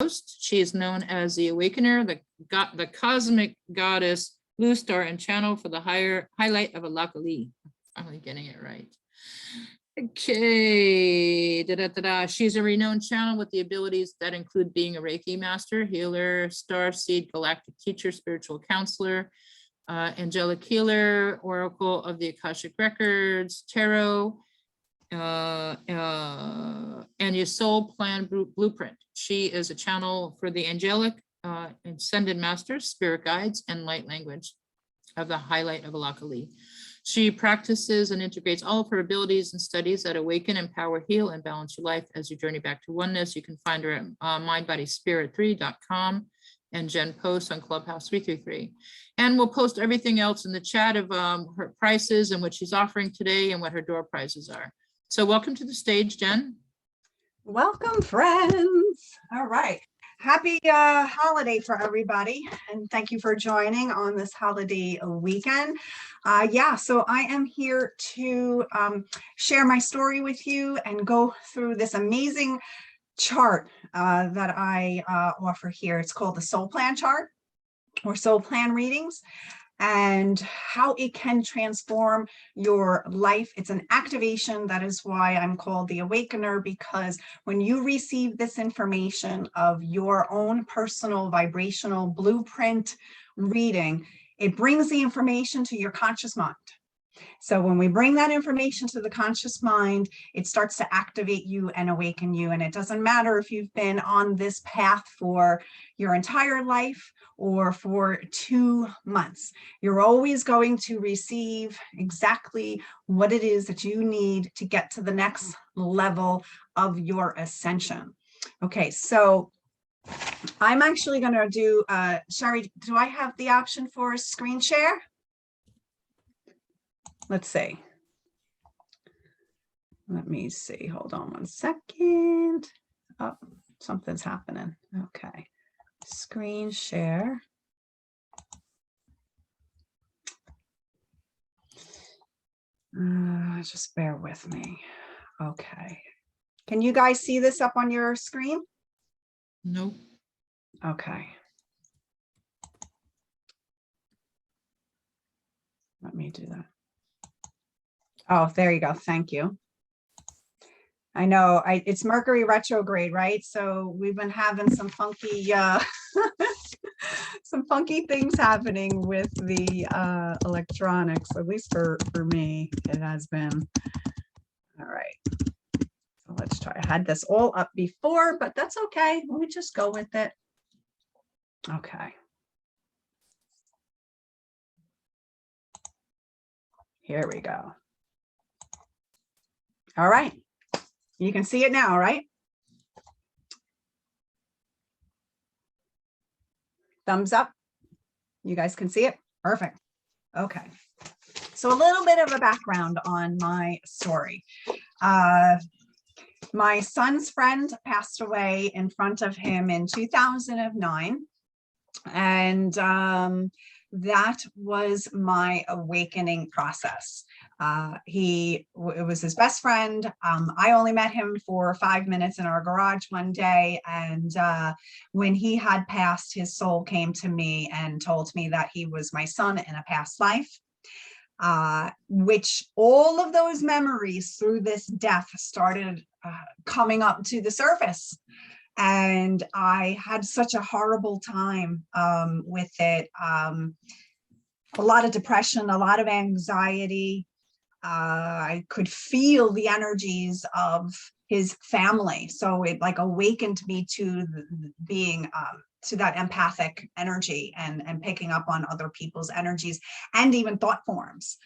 host. She is known as the Awakener, the cosmic goddess, Bluestar, and channel for the highlight of Alkali. Finally getting it right. Okay, She's a renowned channel with the abilities that include being a Reiki Master, Healer, Starseed, Galactic Teacher, Spiritual Counselor, Angelic Healer, Oracle of the Akashic Records, Tarot, and your soul plan blueprint. She is a channel for the angelic ascended masters, spirit guides, and light language of the highlight of Alkali. She practices and integrates all of her abilities and studies that awaken, empower, heal, and balance your life as you journey back to oneness. You can find her at mindbodyspirit3.com and Jen posts on Clubhouse 333. And we'll post everything else in the chat of her prices and what she's offering today and what her door prizes are. So welcome to the stage, Jen. Welcome, friends. All right. Happy holiday for everybody. And thank you for joining on this holiday weekend. So I am here to share my story with you and go through this amazing chart that I offer here. It's called the Soul Plan chart or Soul Plan readings, and how it can transform your life. It's an activation. That is why I'm called the Awakener, because when you receive this information of your own personal vibrational blueprint reading, it brings the information to your conscious mind. So when we bring that information to the conscious mind, it starts to activate you and awaken you. And it doesn't matter if you've been on this path for your entire life or for 2 months. You're always going to receive exactly what it is that you need to get to the next level of your ascension. Okay, so I'm actually going to do, Sheri, do I have the option for a screen share? Let's see. Let me see. Hold on one second. Oh, something's happening. Okay. Screen share. Just bear with me. Okay. Can you guys see this up on your screen? Nope. Okay. Let me do that. Oh, there you go. Thank you. I know it's Mercury retrograde, right? So we've been having some funky, some funky things happening with the electronics, at least for me, it has been. All right. So let's try. I had this all up before, but that's okay. Let me just go with it. Okay. Here we go. All right. You can see it now, right? Thumbs up. You guys can see it? Perfect. Okay. So a little bit of a background on my story. My son's friend passed away in front of him in 2009. And that was my awakening process. It was his best friend. I only met him for 5 minutes in our garage one day. And when he had passed, his soul came to me and told me that he was my son in a past life, which all of those memories through this death started coming up to the surface. And I had such a horrible time with it. A lot of depression, a lot of anxiety. I could feel the energies of his family. So it like awakened me to being to that empathic energy and picking up on other people's energies and even thought forms.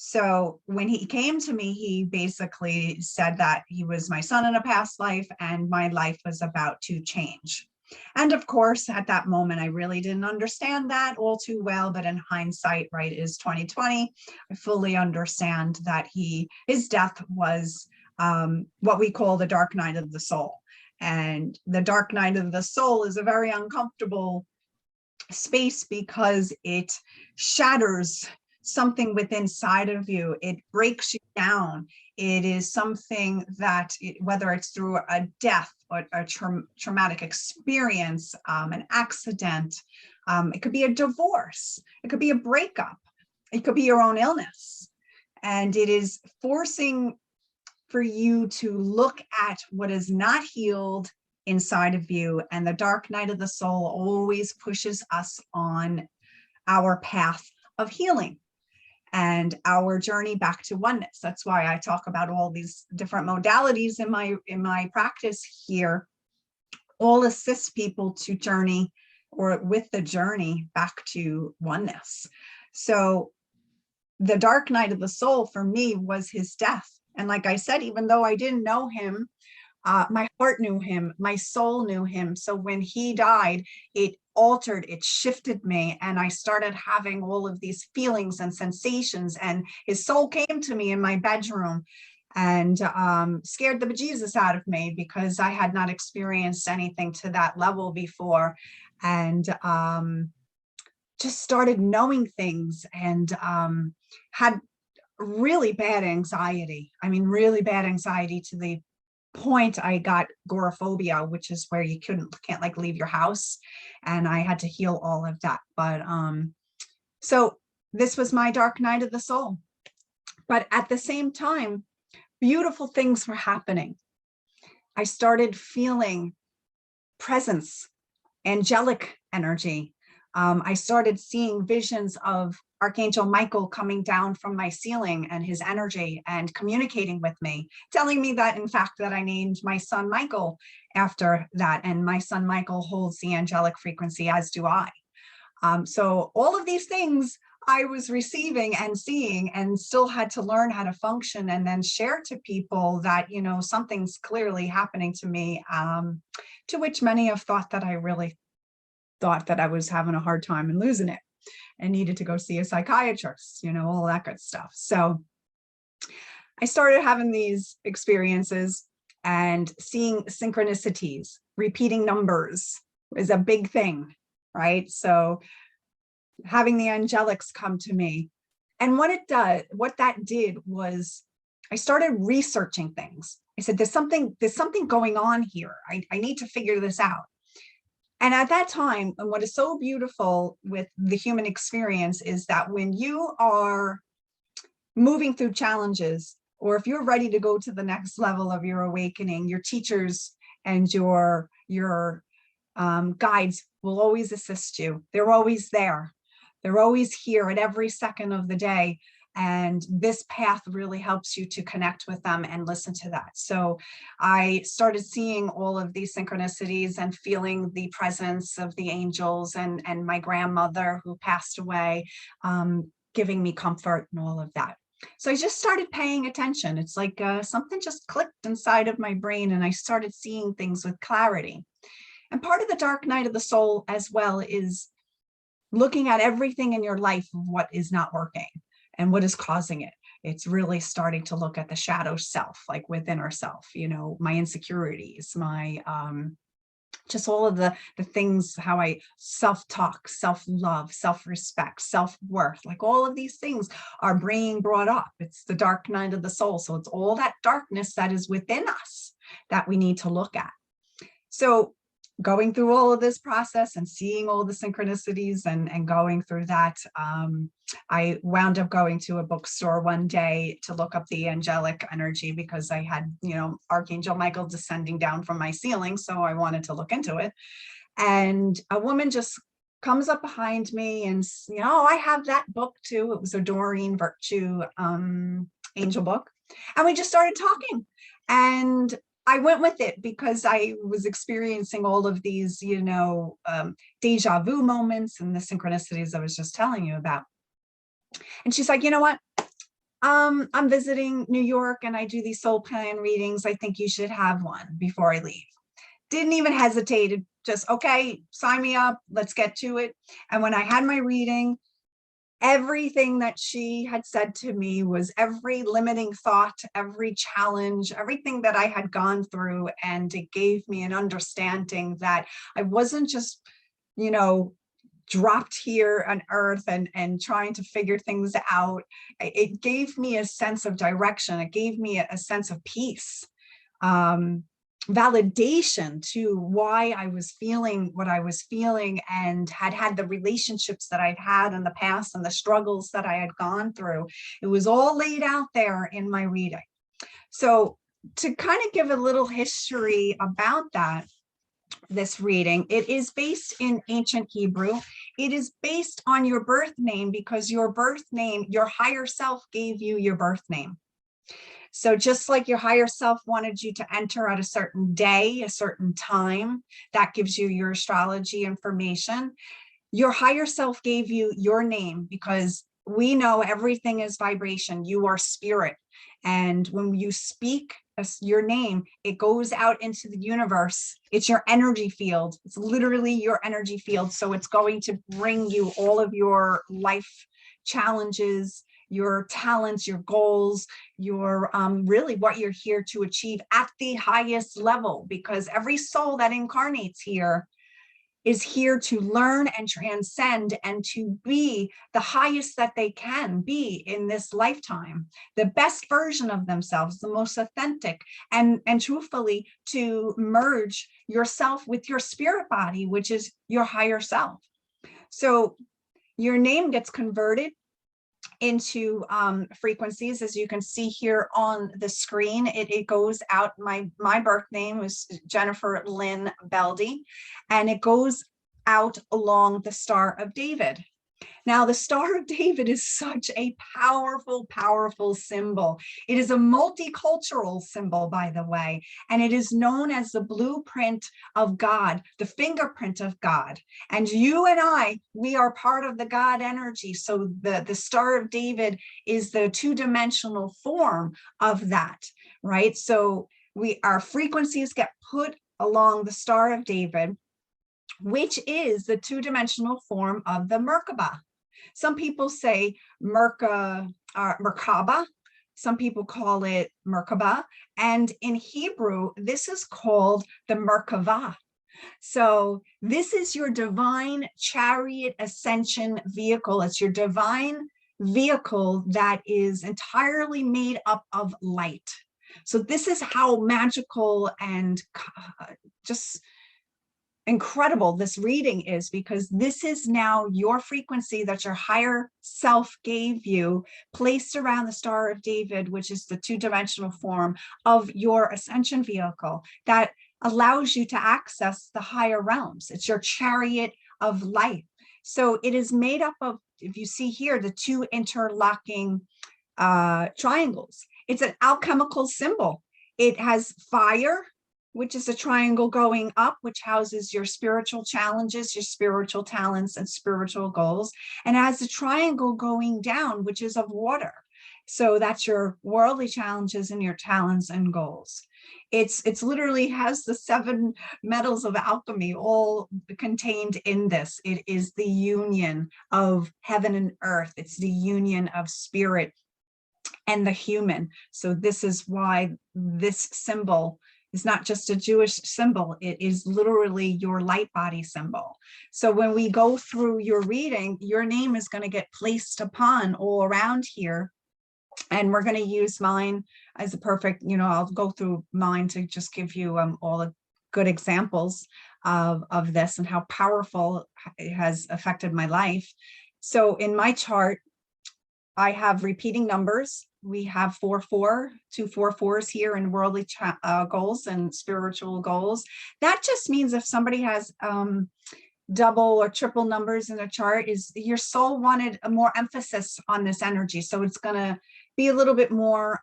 So when he came to me, he basically said that he was my son in a past life and my life was about to change. And of course, at that moment, I really didn't understand that all too well. But in hindsight, right, is 2020. I fully understand that his death was what we call the dark night of the soul. And the dark night of the soul is a very uncomfortable space because it shatters something within inside of you. It breaks you down. It is something that, whether it's through a death or a traumatic experience, an accident, it could be a divorce, it could be a breakup, it could be your own illness. And it is forcing for you to look at what is not healed inside of you. And the dark night of the soul always pushes us on our path of healing and our journey back to oneness. That's why I talk about all these different modalities in my practice here. All assist people to journey, or with the journey back to oneness. So the dark night of the soul for me was his death. And like I said, even though I didn't know him, my heart knew him, my soul knew him. So when he died, it altered, it shifted me, and I started having all of these feelings and sensations. And his soul came to me in my bedroom and scared the bejesus out of me, because I had not experienced anything to that level before. And just started knowing things, and had really bad anxiety. I mean, really bad anxiety, to the point I got agoraphobia, which is where you can't like leave your house. And I had to heal all of that. But so this was my dark night of the soul. But at the same time, beautiful things were happening. I started feeling presence, angelic energy. I started seeing visions of Archangel Michael coming down from my ceiling, and his energy, and communicating with me, telling me that, in fact, that I named my son Michael after that. And my son Michael holds the angelic frequency, as do I. So all of these things I was receiving and seeing, and still had to learn how to function and then share to people that, you know, something's clearly happening to me, to which many have thought that I really thought that I was having a hard time and losing it, and needed to go see a psychiatrist, you know, all that good stuff. So I started having these experiences and seeing synchronicities. Repeating numbers is a big thing, right? So having the angelics come to me, and what that did was, I started researching things. I said, there's something going on here. I need to figure this out. And at that time, and what is so beautiful with the human experience is that when you are moving through challenges, or if you're ready to go to the next level of your awakening, your teachers and your guides will always assist you. They're always there. They're always here at every second of the day. And this path really helps you to connect with them and listen to that. So I started seeing all of these synchronicities and feeling the presence of the angels and my grandmother who passed away, giving me comfort and all of that. So I just started paying attention. It's like something just clicked inside of my brain, and I started seeing things with clarity. And part of the dark night of the soul as well is looking at everything in your life of what is not working and what is causing it. It's really starting to look at the shadow self, like within ourself, you know, my insecurities, my just all of the things, how I self-talk, self-love, self-respect, self-worth, like all of these things are being brought up. It's the dark night of the soul. So it's all that darkness that is within us that we need to look at. So going through all of this process and seeing all the synchronicities and going through that, I wound up going to a bookstore one day to look up the angelic energy, because I had, you know, Archangel Michael descending down from my ceiling. So I wanted to look into it. And a woman just comes up behind me and, you know, I have that book too. It was a Doreen Virtue angel book. And we just started talking. And I went with it because I was experiencing all of these, you know, deja vu moments and the synchronicities I was just telling you about. And she's like, you know what? I'm visiting New York and I do these soul plan readings. I think you should have one before I leave. Didn't even hesitate. Just, okay, sign me up. Let's get to it. And when I had my reading, everything that she had said to me was every limiting thought, every challenge, everything that I had gone through. And it gave me an understanding that I wasn't just, you know, dropped here on earth and trying to figure things out, it gave me a sense of direction. It gave me a sense of peace, validation to why I was feeling what I was feeling, and had the relationships that I'd had in the past and the struggles that I had gone through. It was all laid out there in my reading. So to kind of give a little history about that, this reading, it is based in ancient Hebrew. It is based on your birth name, because your birth name, your higher self gave you your birth name. So just like your higher self wanted you to enter at a certain day, a certain time, that gives you your astrology information. Your higher self gave you your name, because we know everything is vibration. You are spirit. And when you speak your name, it goes out into the universe. It's your energy field. It's literally your energy field. So it's going to bring you all of your life challenges, your talents, your goals, your really what you're here to achieve at the highest level, because every soul that incarnates here is here to learn and transcend and to be the highest that they can be in this lifetime, the best version of themselves, the most authentic, and truthfully to merge yourself with your spirit body, which is your higher self. So your name gets converted into frequencies, as you can see here on the screen. It goes out. My birth name was Jennifer Lynn Beldy, and it goes out along the Star of David. Now, the Star of David is such a powerful, powerful symbol. It is a multicultural symbol, by the way, and it is known as the blueprint of God, the fingerprint of God. And you and I, we are part of the God energy. So the Star of David is the two-dimensional form of that, right? So our frequencies get put along the Star of David, which is the two-dimensional form of the Merkaba. Some people say Merkaba. Some people call it Merkaba. And in Hebrew, this is called the Merkava. So this is your divine chariot ascension vehicle. It's your divine vehicle that is entirely made up of light. So this is how magical and just incredible this reading is, because this is now your frequency that your higher self gave you, placed around the Star of David, which is the two-dimensional form of your ascension vehicle that allows you to access the higher realms. It's your chariot of light. So it is made up of, if you see here, the two interlocking triangles. It's an alchemical symbol. It has fire, which is a triangle going up, which houses your spiritual challenges, your spiritual talents, and spiritual goals. And has a triangle going down, which is of water. So that's your worldly challenges and your talents and goals. It's literally has the 7 metals of alchemy all contained in this. It is the union of heaven and earth. It's the union of spirit and the human. So this is why this symbol is not just a Jewish symbol. It is literally your light body symbol. So when we go through your reading, your name is going to get placed upon all around here. And we're going to use mine as a perfect, I'll go through mine to just give you all the good examples of this and how powerful it has affected my life. So in my chart, I have repeating numbers. We have 4-4, 2 4-4s here in worldly goals and spiritual goals. That just means if somebody has double or triple numbers in a chart, is your soul wanted a more emphasis on this energy. So it's going to be a little bit more,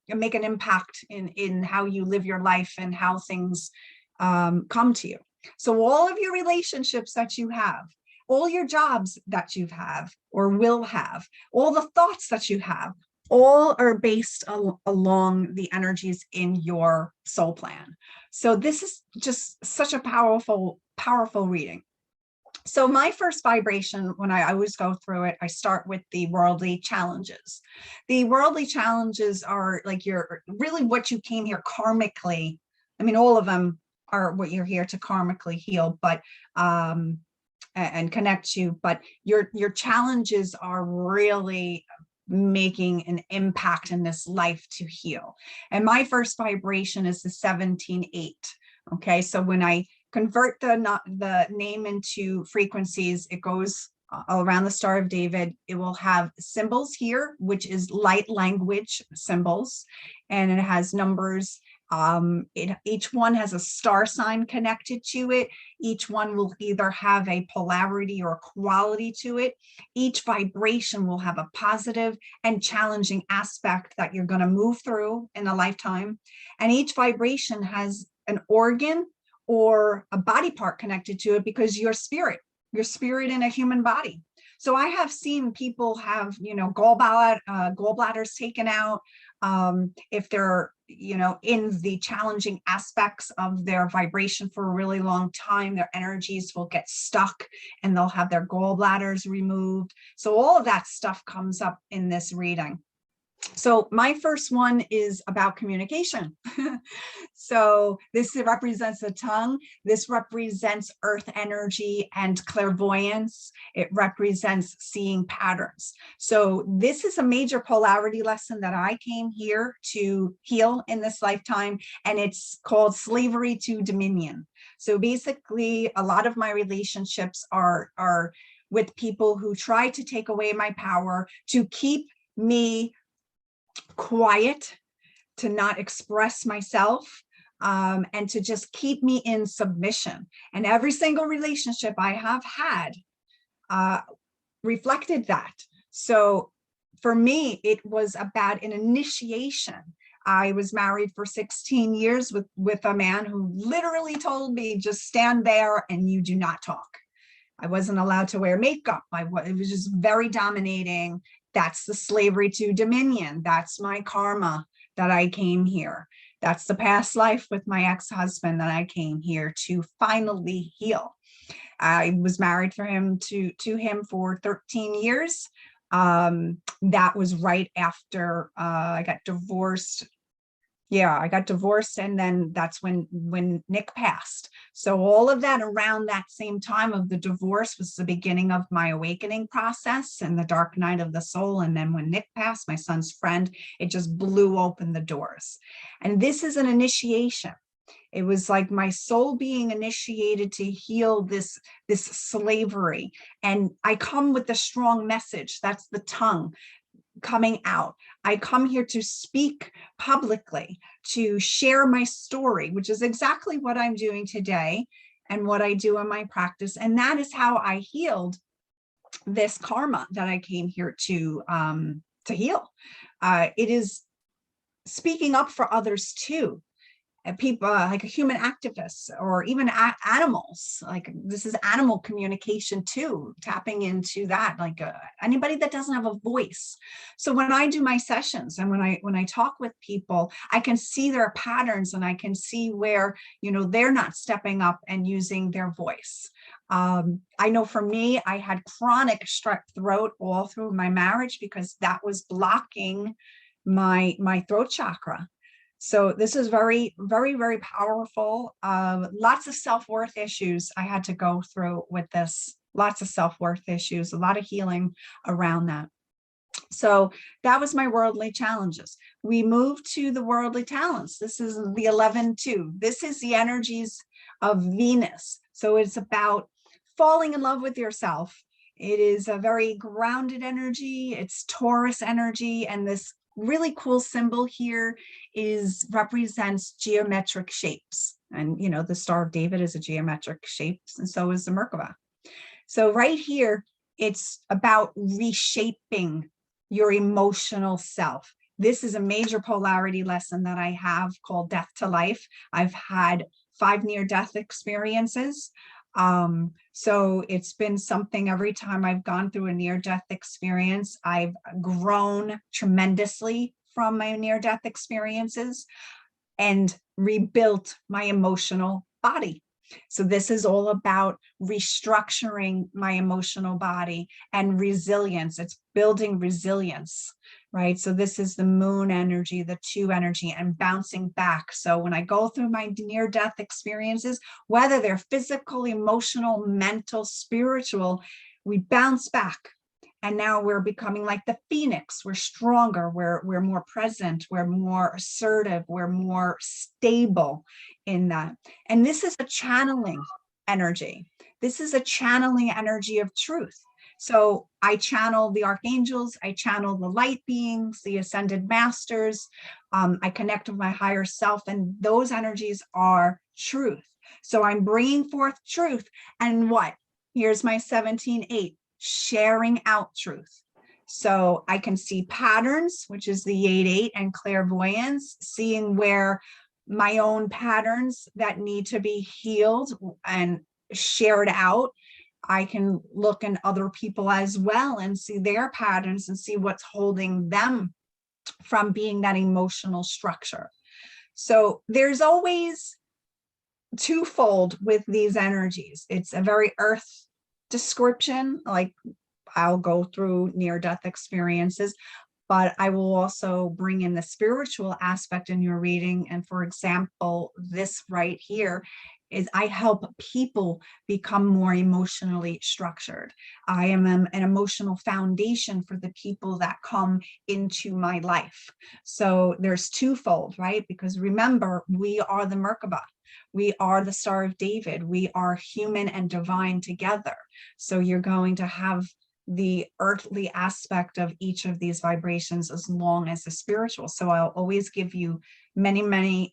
make an impact in how you live your life and how things come to you. So all of your relationships that you have, all your jobs that you have or will have, all the thoughts that you have, all are based along the energies in your soul plan. So this is just such a powerful, powerful reading. So my first vibration, when I always go through it, I start with the worldly challenges. The worldly challenges are like really what you came here karmically. I mean, all of them are what you're here to karmically heal, but and connect you, but your challenges are really making an impact in this life to heal. And my first vibration is the 17-8. Okay, so when I convert the name into frequencies, it goes around the Star of David. It will have symbols here, which is light language symbols, and it has numbers. Each one has a star sign connected to it. Each one will either have a polarity or a quality to it. Each vibration will have a positive and challenging aspect that you're going to move through in a lifetime. And each vibration has an organ or a body part connected to it, because your spirit in a human body. So I have seen people have, gallbladders taken out. If they're, in the challenging aspects of their vibration for a really long time, their energies will get stuck and they'll have their gallbladders removed. So all of that stuff comes up in this reading. So my first one is about communication. So this represents the tongue. This represents earth energy and clairvoyance. It represents seeing patterns. So this is a major polarity lesson that I came here to heal in this lifetime, and it's called slavery to dominion. So basically, a lot of my relationships are with people who try to take away my power, to keep me quiet, to not express myself, and to just keep me in submission. And every single relationship I have had reflected that. So for me, it was about an initiation. I was married for 16 years with a man who literally told me, just stand there and you do not talk. I wasn't allowed to wear makeup. It was just very dominating. That's the slavery to dominion. That's my karma that I came here. That's the past life with my ex-husband that I came here to finally heal. I was married to him for 13 years. That was right after I got divorced. Yeah, I got divorced, and then that's when Nick passed. So all of that around that same time of the divorce was the beginning of my awakening process and the dark night of the soul. And then when Nick passed, my son's friend, it just blew open the doors. And this is an initiation. It was like my soul being initiated to heal this slavery. And I come with a strong message. That's the tongue coming out. I come here to speak publicly, to share my story, which is exactly what I'm doing today and what I do in my practice. And that is how I healed this karma that I came here to heal. It is speaking up for others too. People like human activists, or even animals. Like, this is animal communication too, tapping into that, like anybody that doesn't have a voice. So when I do my sessions and when I talk with people, I can see their patterns, and I can see where, they're not stepping up and using their voice. I know for me, I had chronic strep throat all through my marriage because that was blocking my throat chakra. So this is very, very, very powerful. Lots of self-worth issues I had to go through with this. Lots of self-worth issues, a lot of healing around that. So that was my worldly challenges. We moved to the worldly talents. This is the 11-2. This is the energies of Venus. So it's about falling in love with yourself. It is a very grounded energy. It's Taurus energy. And this really cool symbol here represents geometric shapes. And, the Star of David is a geometric shape, and so is the Merkaba. So right here, it's about reshaping your emotional self. This is a major polarity lesson that I have called Death to Life. I've had 5 near-death experiences. So it's been something. Every time I've gone through a near-death experience, I've grown tremendously from my near-death experiences and rebuilt my emotional body. So this is all about restructuring my emotional body and resilience. It's building resilience, right? So this is the moon energy, the 2 energy, and bouncing back. So when I go through my near-death experiences, whether they're physical, emotional, mental, spiritual, we bounce back. And now we're becoming like the phoenix. We're stronger, we're more present, we're more assertive, we're more stable in that. And this is a channeling energy. This is a channeling energy of truth. So I channel the archangels, I channel the light beings, the ascended masters, I connect with my higher self, and those energies are truth. So I'm bringing forth truth. And what? Here's my 17-8, sharing out truth. So I can see patterns, which is the 8-8, and clairvoyance, seeing where my own patterns that need to be healed and shared out. I can look in other people as well and see their patterns and see what's holding them from being that emotional structure. So there's always twofold with these energies. It's a very earth description, like I'll go through near-death experiences, but I will also bring in the spiritual aspect in your reading. And for example, this right here is I help people become more emotionally structured. I am an emotional foundation for the people that come into my life. So there's twofold, right? Because remember, we are the Merkaba. We are the Star of David. We are human and divine together. So you're going to have the earthly aspect of each of these vibrations as long as the spiritual. So I'll always give you many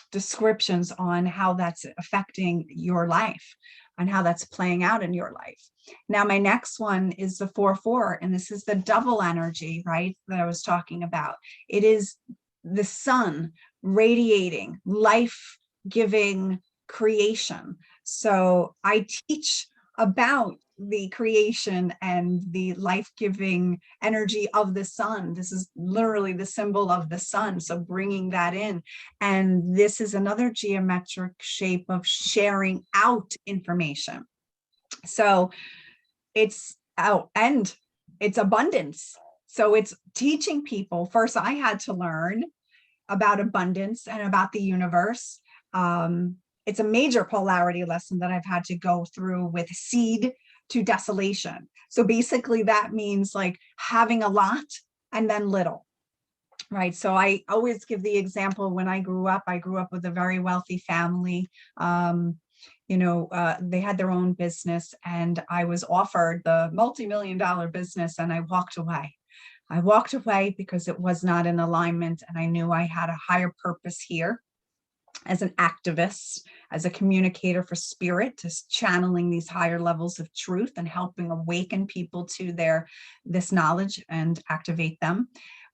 descriptions on how that's affecting your life and how that's playing out in your life. Now, my next one is the 4-4, and this is the double energy, right, that I was talking about. It is the sun radiating, life-giving creation. So I teach about the creation and the life-giving energy of the sun. This is literally the symbol of the sun. So bringing that in. And this is another geometric shape of sharing out information. So it's out and it's abundance. So it's teaching people. First, I had to learn about abundance and about the universe. It's a major polarity lesson that I've had to go through with seed to desolation. So basically that means like having a lot and then little, right? So I always give the example when I grew up with a very wealthy family. They had their own business, and I was offered the multi-million-dollar business, and I walked away. I walked away because it was not in alignment, and I knew I had a higher purpose here as an activist, as a communicator for spirit, just channeling these higher levels of truth and helping awaken people to this knowledge and activate them.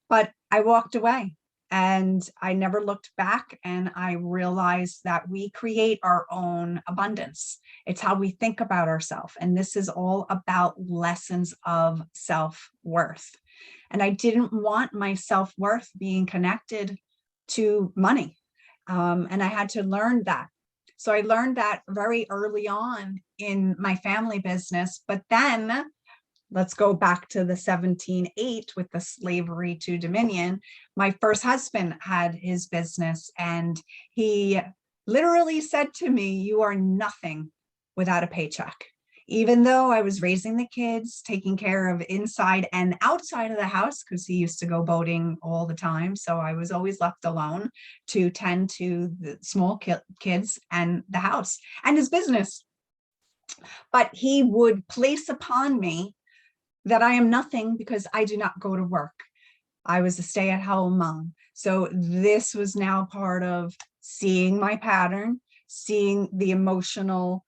But I walked away and I never looked back, and I realized that we create our own abundance. It's how we think about ourselves. And this is all about lessons of self-worth. And I didn't want my self-worth being connected to money. And I had to learn that. So I learned that very early on in my family business. But then let's go back to the 17-8 with the slavery to dominion. My first husband had his business, and he literally said to me, "You are nothing without a paycheck." Even though I was raising the kids, taking care of inside and outside of the house, because he used to go boating all the time. So I was always left alone to tend to the small kids and the house and his business. But he would place upon me that I am nothing because I do not go to work. I was a stay-at-home mom. So this was now part of seeing my pattern, seeing the emotional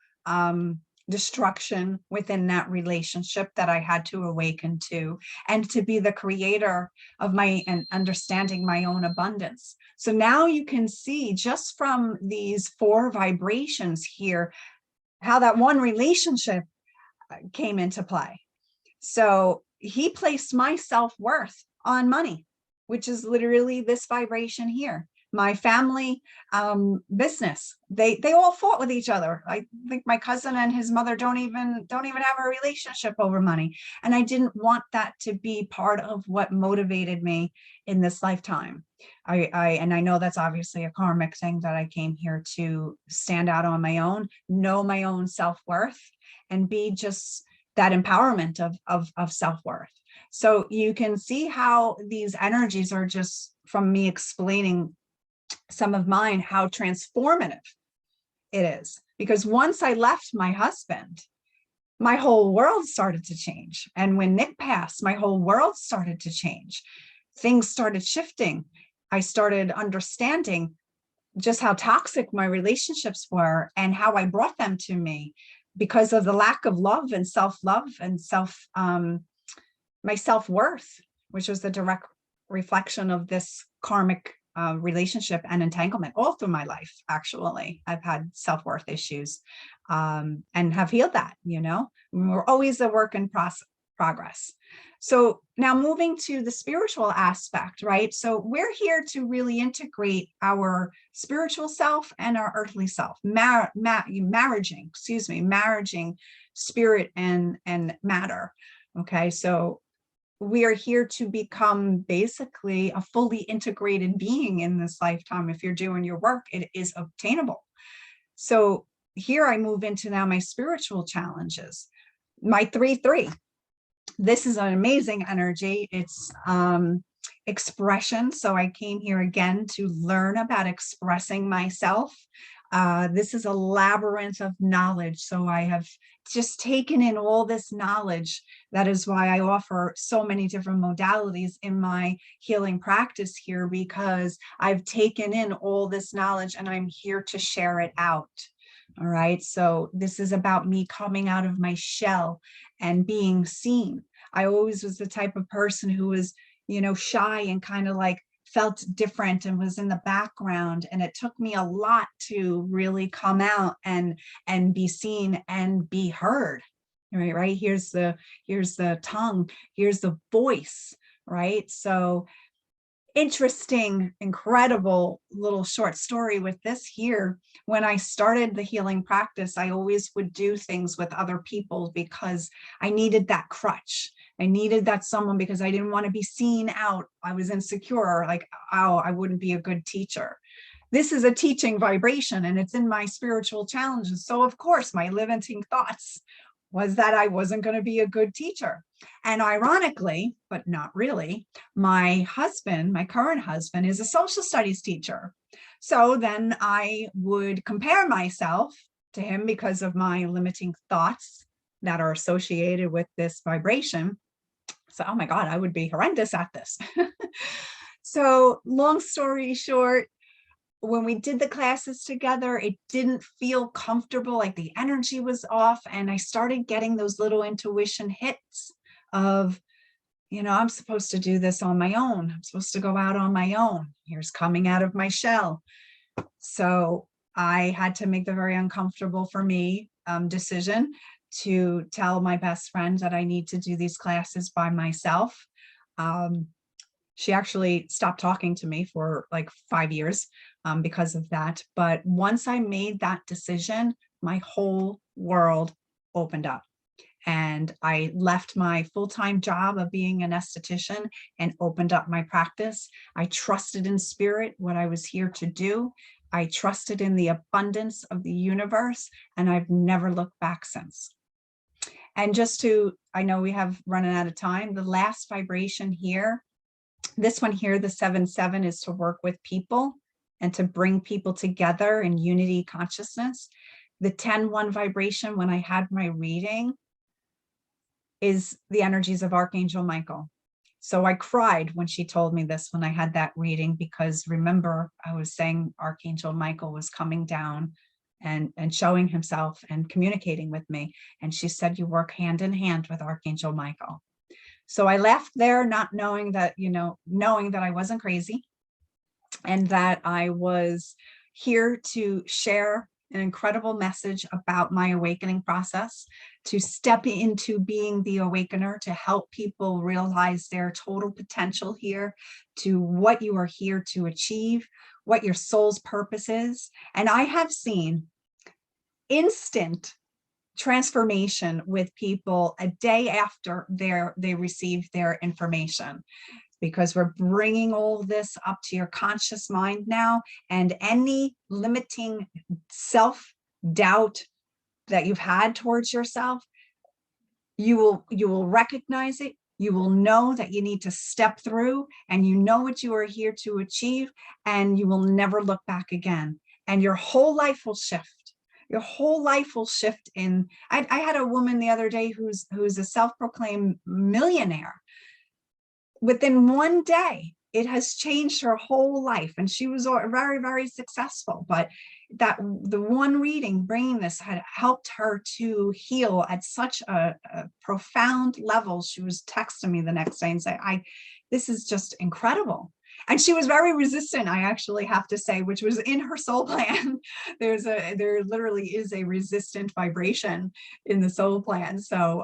destruction within that relationship that I had to awaken to, and to be the creator of and understanding my own abundance. So now you can see just from these 4 vibrations here, how that one relationship came into play. So he placed my self-worth on money, which is literally this vibration here. my family business. They all fought with each other. I think my cousin and his mother don't even have a relationship over money. And I didn't want that to be part of what motivated me in this lifetime. And I know that's obviously a karmic thing, that I came here to stand out on my own, know my own self-worth, and be just that empowerment of self-worth. So you can see how these energies are, just from me explaining some of mine, how transformative it is. Because once I left my husband, my whole world started to change. And when Nick passed, my whole world started to change. Things started shifting. I started understanding just how toxic my relationships were and how I brought them to me because of the lack of love and self-love and my self-worth, which was the direct reflection of this karmic relationship and entanglement all through my life. Actually, I've had self-worth issues and have healed that. We're always a work in progress. So now moving to the spiritual aspect, right? So we're here to really integrate our spiritual self and our earthly self, marrying spirit and matter. Okay, so we are here to become basically a fully integrated being in this lifetime. If you're doing your work, it is obtainable. So here I move into now my spiritual challenges. My 3-3. This is an amazing energy. It's expression. So I came here again to learn about expressing myself. This is a labyrinth of knowledge. So I have just taken in all this knowledge. That is why I offer so many different modalities in my healing practice here, because I've taken in all this knowledge and I'm here to share it out. All right. So this is about me coming out of my shell and being seen. I always was the type of person who was, shy and kind of like felt different and was in the background. And it took me a lot to really come out and be seen and be heard. Right. Here's the tongue, here's the voice. Right. So interesting, incredible little short story with this here. When I started the healing practice, I always would do things with other people because I needed that crutch. I needed that someone because I didn't want to be seen out. I was insecure, like, oh, I wouldn't be a good teacher. This is a teaching vibration and it's in my spiritual challenges. So of course, my limiting thoughts was that I wasn't going to be a good teacher. And ironically, but not really, my husband, my current husband, is a social studies teacher. So then I would compare myself to him because of my limiting thoughts that are associated with this vibration. So, oh my God, I would be horrendous at this. So long story short, when we did the classes together, it didn't feel comfortable, like the energy was off. And I started getting those little intuition hits of, I'm supposed to do this on my own. I'm supposed to go out on my own. Here's coming out of my shell. So I had to make the very uncomfortable for me decision to tell my best friend that I need to do these classes by myself. She actually stopped talking to me for like 5 years because of that. But once I made that decision, my whole world opened up. And I left my full-time job of being an esthetician and opened up my practice. I trusted in spirit, what I was here to do. I trusted in the abundance of the universe, and I've never looked back since. And I know we have running out of time, the last vibration here, this one here, the 7-7, is to work with people and to bring people together in unity consciousness. The 10-1 vibration, when I had my reading, is the energies of Archangel Michael. So I cried when she told me this, when I had that reading, because remember, I was saying Archangel Michael was coming down and showing himself and communicating with me. And she said, you work hand in hand with Archangel Michael. So I left there not knowing that, knowing that I wasn't crazy and that I was here to share an incredible message about my awakening process, to step into being the awakener, to help people realize their total potential here, to what you are here to achieve, what your soul's purpose is. And I have seen instant transformation with people a day after they received their information, because we're bringing all this up to your conscious mind now, and any limiting self-doubt that you've had towards yourself, you will recognize it. You will know that you need to step through, and you know what you are here to achieve, and you will never look back again. And your whole life will shift. Your whole life will shift. I had a woman the other day who's a self-proclaimed millionaire. Within one day, it has changed her whole life, and she was very, very successful. But that the one reading, bringing this, had helped her to heal at such a profound level. She was texting me the next day and say, this is just incredible. And she was very resistant, I actually have to say, which was in her soul plan. There literally is a resistant vibration in the soul plan. So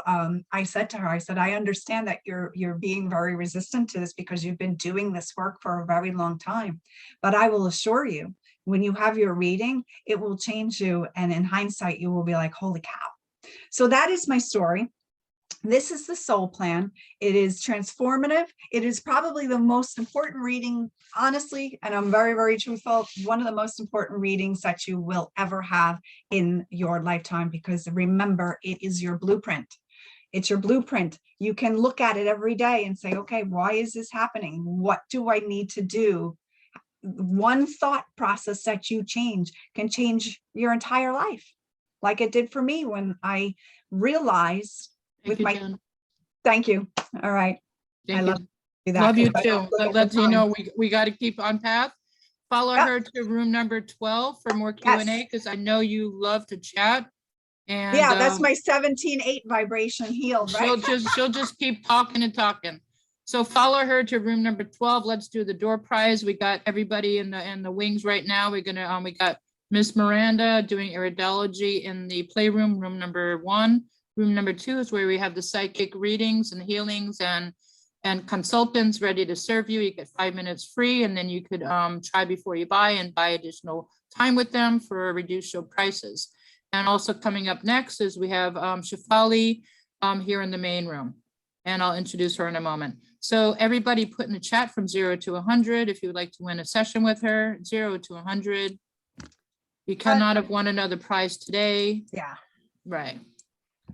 I said to her, I understand that you're being very resistant to this because you've been doing this work for a very long time. But I will assure you, when you have your reading, it will change you. And in hindsight, you will be like, holy cow. So that is my story. This is the soul plan. It is transformative. It is probably the most important reading, honestly, and I'm very, very truthful, one of the most important readings that you will ever have in your lifetime, because remember, it is your blueprint. It's your blueprint. You can look at it every day and say, okay, why is this happening? What do I need to do? One thought process that you change can change your entire life, like it did for me when I realized Thank you. All right. Thank I you. love you. Love you too. Let's, you know, we got to keep on path. Follow her to room number 12 for more Q&A, because I know you love to chat. And yeah, that's my 17-8 vibration healed, right? She'll just keep talking and talking. So follow her to room number 12. Let's do the door prize. We got everybody in the wings right now. We're gonna we got Miss Miranda doing iridology in the playroom, room number 1. Room number 2 is where we have the psychic readings and healings and consultants ready to serve you. You get 5 minutes free, and then you could try before you buy and buy additional time with them for reduced show prices. And also coming up next is we have Shefali here in the main room, and I'll introduce her in a moment. So everybody put in the chat from 0 to 100 if you would like to win a session with her. 0 to 100. You cannot have won another prize today. Yeah. Right.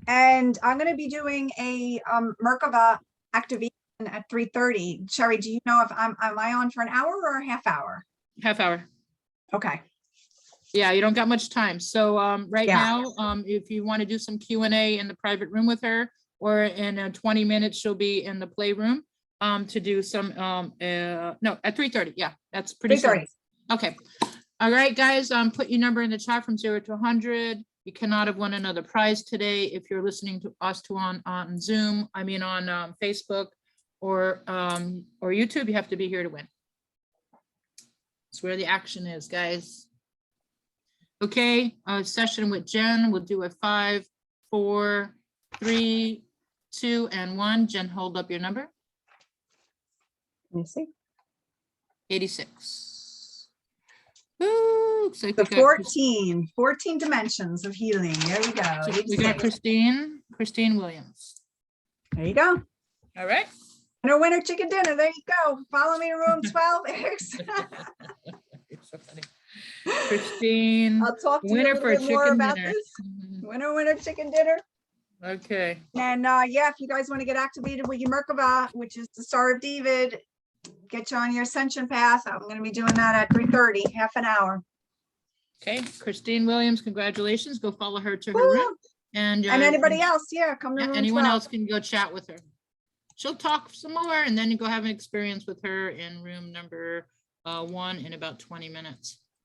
And I'm going to be doing a Merkaba activation at 3:30. Sheri, do you know if am I on for an hour or a half hour? Half hour. Okay. Yeah, you don't got much time. So right now, if you want to do some Q&A in the private room with her, or in 20 minutes, she'll be in the playroom to do some, no, at 3:30. Yeah, that's pretty soon. Okay. All right, guys, put your number in the chat from 0 to 100. You cannot have won another prize today. If you're listening to us on Zoom, I mean on Facebook or YouTube, you have to be here to win. That's where the action is, guys. Okay, session with Jen. We'll do a 5, 4, 3, 2, and 1. Jen, hold up your number. Let me see. 86. Ooh, looks like The 14 dimensions of healing. There we go. So we got Christine Williams. There you go. All right. Winner chicken dinner. There you go. Follow me to room 12X. It's so funny. Christine. I'll talk to you a little bit more about this. Winner chicken dinner. Okay. And yeah, if you guys want to get activated with your Merkaba, which is the Star of David, get you on your ascension path. I'm going to be doing that at 3:30, half an hour. Okay, Christine Williams, congratulations. Go follow her to her room. And anybody else, yeah, come to room anyone 12. else can go chat with her. She'll talk some more, and then you go have an experience with her in room number 1 in about 20 minutes.